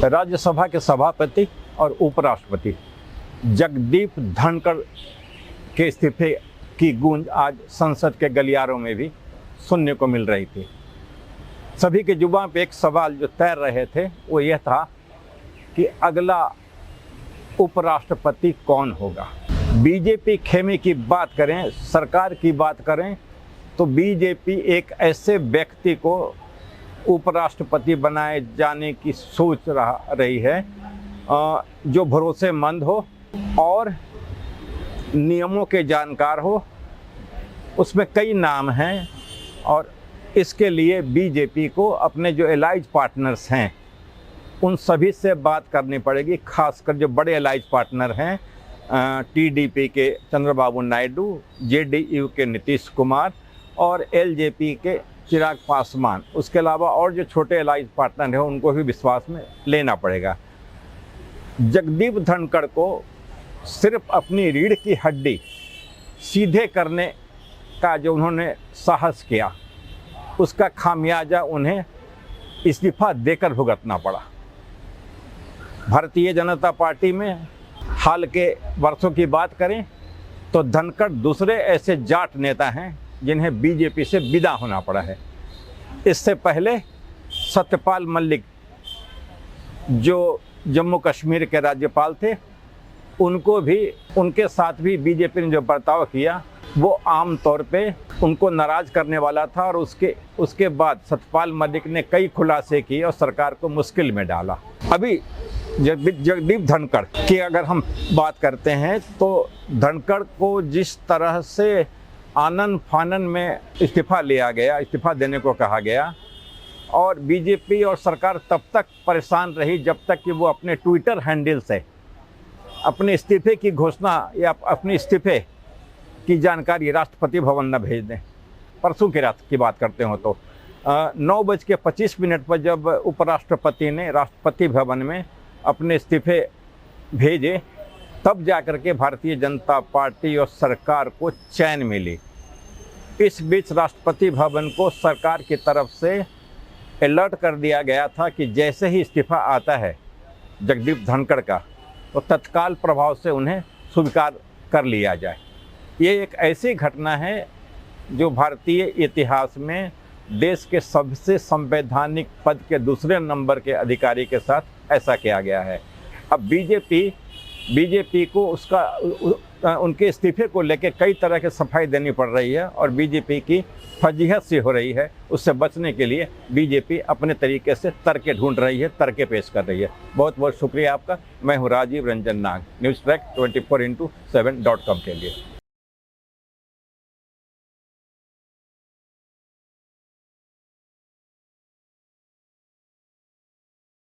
राज्यसभा के सभापति और उपराष्ट्रपति जगदीप धनखड़ के इस्तीफे की गूंज आज संसद के गलियारों में भी सुनने को मिल रही थी। सभी के जुबान पे एक सवाल जो तैर रहे थे वो यह था कि अगला उपराष्ट्रपति कौन होगा। बीजेपी खेमे की बात करें, सरकार की बात करें तो बीजेपी एक ऐसे व्यक्ति को उपराष्ट्रपति बनाए जाने की सोच रही है जो भरोसेमंद हो और नियमों के जानकार हो। उसमें कई नाम हैं और इसके लिए बीजेपी को अपने जो एलाइज पार्टनर्स हैं उन सभी से बात करनी पड़ेगी, खासकर जो बड़े एलाइज पार्टनर हैं टीडीपी के चंद्रबाबू नायडू, जेडीयू के नीतीश कुमार और एलजेपी के चिराग पासवान। उसके अलावा और जो छोटे एलाइज पार्टनर हैं उनको भी विश्वास में लेना पड़ेगा। जगदीप धनखड़ को सिर्फ अपनी रीढ़ की हड्डी सीधे करने का जो उन्होंने साहस किया उसका खामियाजा उन्हें इस्तीफा देकर भुगतना पड़ा। भारतीय जनता पार्टी में हाल के वर्षों की बात करें तो धनखड़ दूसरे ऐसे जाट नेता हैं जिन्हें बीजेपी से विदा होना पड़ा है। इससे पहले सत्यपाल मलिक जो जम्मू कश्मीर के राज्यपाल थे उनको भी, उनके साथ भी बीजेपी ने जो बर्ताव किया वो आम तौर पे उनको नाराज़ करने वाला था और उसके बाद सत्यपाल मलिक ने कई खुलासे किए और सरकार को मुश्किल में डाला। अभी जगदीप धनखड़ की अगर हम बात करते हैं तो धनखड़ को जिस तरह से आनन फानन में इस्तीफा लिया गया, इस्तीफा देने को कहा गया और बीजेपी और सरकार तब तक परेशान रही जब तक कि वो अपने ट्विटर हैंडल से अपने इस्तीफे की घोषणा या अपने इस्तीफे की जानकारी राष्ट्रपति भवन न भेज दें। परसों की रात की बात करते हो तो 9:25 पर जब उपराष्ट्रपति ने राष्ट्रपति भवन में अपने इस्तीफे भेजे तब जाकर के भारतीय जनता पार्टी और सरकार को चैन मिली। इस बीच राष्ट्रपति भवन को सरकार की तरफ से अलर्ट कर दिया गया था कि जैसे ही इस्तीफा आता है जगदीप धनखड़ का तो तत्काल प्रभाव से उन्हें स्वीकार कर लिया जाए। ये एक ऐसी घटना है जो भारतीय इतिहास में देश के सबसे संवैधानिक पद के दूसरे नंबर के अधिकारी के साथ ऐसा किया गया है। अब बीजेपी को उनके इस्तीफे को लेकर कई तरह की सफाई देनी पड़ रही है और बीजेपी की फजीहत सी हो रही है। उससे बचने के लिए बीजेपी अपने तरीके से तर्क ढूंढ रही है, तर्क पेश कर रही है। बहुत बहुत शुक्रिया आपका। मैं हूँ राजीव रंजन नाग, न्यूज़ ट्रैक 24x7.com के लिए।